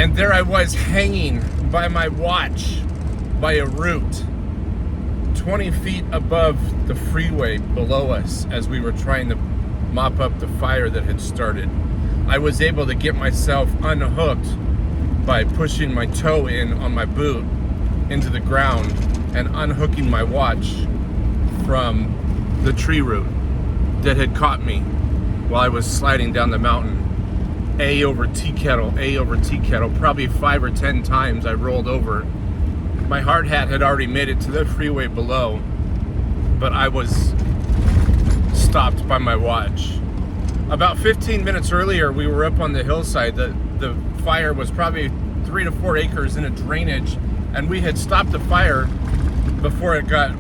And there I was hanging by my watch by a root 20 feet above the freeway below us as we were trying to mop up the fire that had started. I was able to get myself unhooked by pushing my toe in on my boot into the ground and unhooking my watch from the tree root that had caught me while I was sliding down the mountain. A over tea kettle, probably 5 or 10 times I rolled over. My hard hat had already made it to the freeway below, but I was stopped by my watch. About 15 minutes earlier, we were up on the hillside. The fire was probably 3 to 4 acres in a drainage, and we had stopped the fire before it got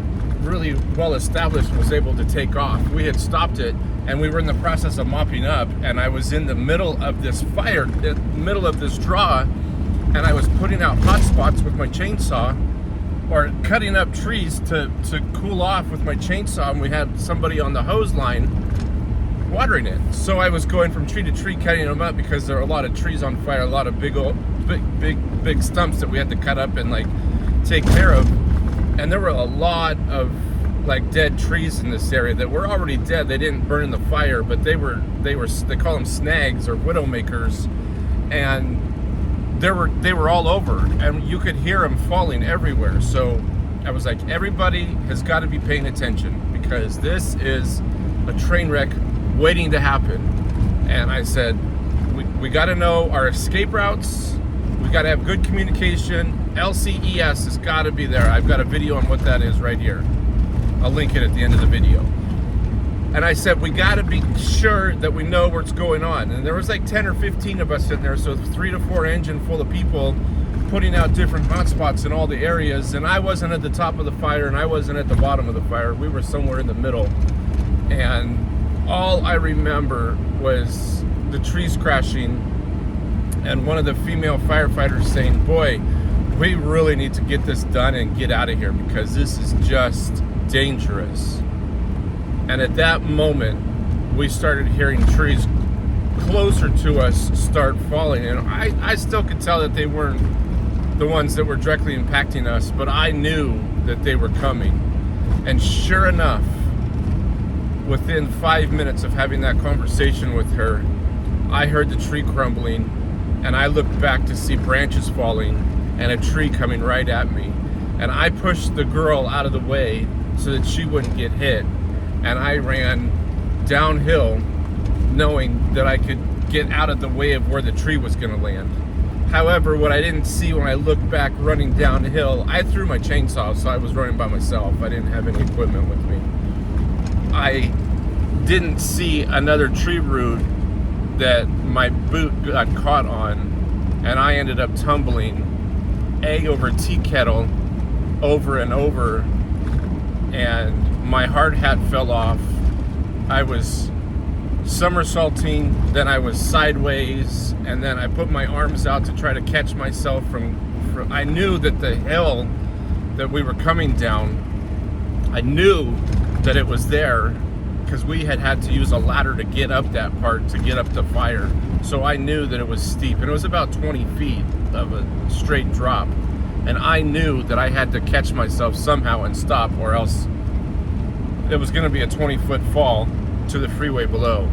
really well established and was able to take off. We had stopped it, and we were in the process of mopping up, and I was in the middle of this fire, in the middle of this draw, and I was putting out hot spots with my chainsaw, or cutting up trees to cool off with my chainsaw, and we had somebody on the hose line watering it. So I was going from tree to tree cutting them up because there are a lot of trees on fire, a lot of big stumps that we had to cut up and like take care of. And there were a lot of like dead trees in this area that were already dead. They didn't burn in the fire, but they call them snags or widowmakers, and they were all over, and you could hear them falling everywhere. So I was like, everybody has got to be paying attention because this is a train wreck waiting to happen. And I said, we got to know our escape routes. We got to have good communication. LCES has got to be there. I've got a video on what that is right here. I'll link it at the end of the video. And I said, we got to be sure that we know what's going on. And there was like 10 or 15 of us in there, so 3 to 4 engine full of people putting out different hotspots in all the areas. And I wasn't at the top of the fire, and I wasn't at the bottom of the fire. We were somewhere in the middle. And all I remember was the trees crashing and one of the female firefighters saying, boy, we really need to get this done and get out of here because this is just dangerous. And at that moment, we started hearing trees closer to us start falling. And I still could tell that they weren't the ones that were directly impacting us, but I knew that they were coming. And sure enough, within 5 minutes of having that conversation with her, I heard the tree crumbling, and I looked back to see branches falling and a tree coming right at me. And I pushed the girl out of the way so that she wouldn't get hit. And I ran downhill knowing that I could get out of the way of where the tree was going to land. However, what I didn't see when I looked back running downhill, I threw my chainsaw, so I was running by myself. I didn't have any equipment with me. I didn't see another tree root that my boot got caught on, and I ended up tumbling egg over tea kettle over and over, and my hard hat fell off. I was somersaulting, then I was sideways, and then I put my arms out to try to catch myself from I knew that the hill that we were coming down, I knew that it was there because we had to use a ladder to get up that part, to get up the fire. So I knew that it was steep, and it was about 20 feet of a straight drop. And I knew that I had to catch myself somehow and stop, or else it was going to be a 20-foot fall to the freeway below.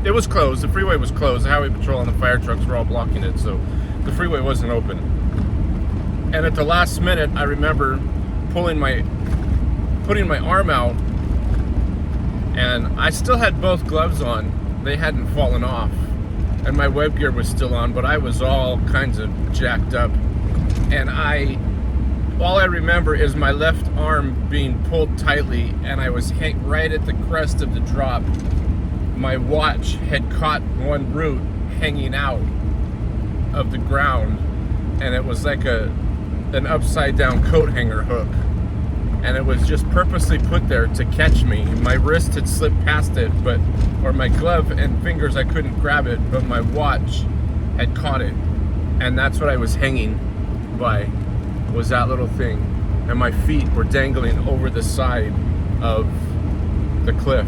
It was closed. The freeway was closed. The highway patrol and the fire trucks were all blocking it, so the freeway wasn't open. And at the last minute, I remember putting my arm out, and I still had both gloves on. They hadn't fallen off, and my web gear was still on, but I was all kinds of jacked up. And all I remember is my left arm being pulled tightly, and I was right at the crest of the drop. My watch had caught one root hanging out of the ground, and it was like an upside down coat hanger hook, and it was just purposely put there to catch me. My wrist had slipped past it, or my glove and fingers, I couldn't grab it, but my watch had caught it, and that's what I was hanging by, was that little thing. And my feet were dangling over the side of the cliff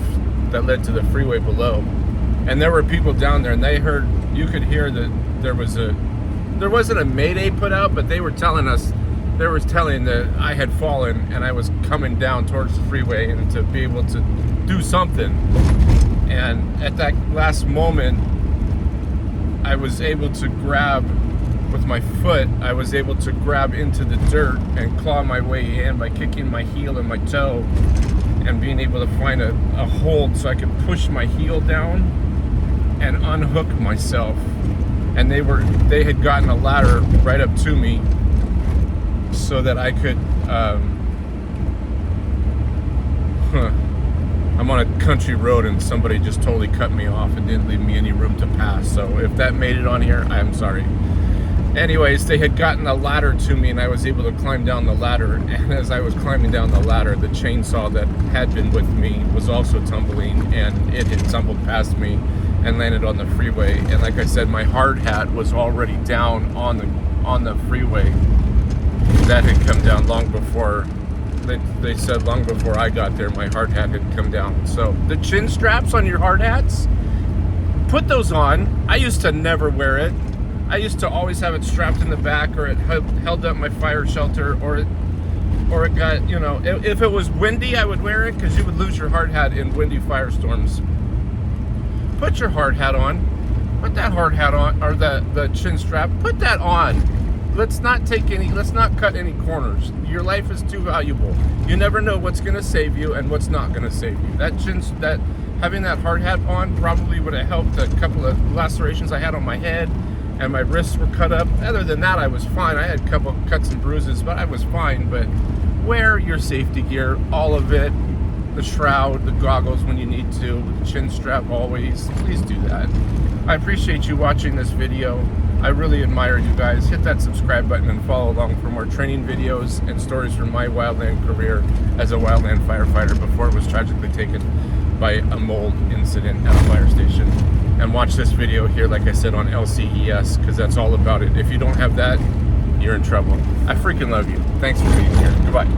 that led to the freeway below. And there were people down there, and you could hear that there was a there wasn't a mayday put out, but they were telling that I had fallen and I was coming down towards the freeway and to be able to do something. And at that last moment, I was able to grab with my foot, I was able to grab into the dirt and claw my way in by kicking my heel and my toe and being able to find a hold so I could push my heel down and unhook myself. And they had gotten a ladder right up to me so that I could I'm on a country road and somebody just totally cut me off and didn't leave me any room to pass. So if that made it on here, I am sorry. Anyways, they had gotten a ladder to me and I was able to climb down the ladder. And as I was climbing down the ladder, the chainsaw that had been with me was also tumbling, and it had tumbled past me and landed on the freeway. And like I said, my hard hat was already down on the freeway. That had come down long before, they said long before I got there, my hard hat had come down. So the chin straps on your hard hats, put those on. I used to never wear it. I used to always have it strapped in the back, or it held up my fire shelter, or it got, you know, if it was windy, I would wear it because you would lose your hard hat in windy firestorms. Put your hard hat on. Put that hard hat on, or the chin strap. Put that on. Let's not cut any corners. Your life is too valuable. You never know what's going to save you and what's not going to save you. Having that hard hat on probably would have helped a couple of lacerations I had on my head, and my wrists were cut up. Other than that, I was fine. I had a couple cuts and bruises, but I was fine. But wear your safety gear, all of it. The shroud, the goggles when you need to, the chin strap always. Please do that. I appreciate you watching this video. I really admire you guys. Hit that subscribe button and follow along for more training videos and stories from my wildland career as a wildland firefighter before it was tragically taken by a mold incident at a fire station. And watch this video here, like I said, on LCES, because that's all about it. If you don't have that, you're in trouble. I freaking love you. Thanks for being here. Goodbye.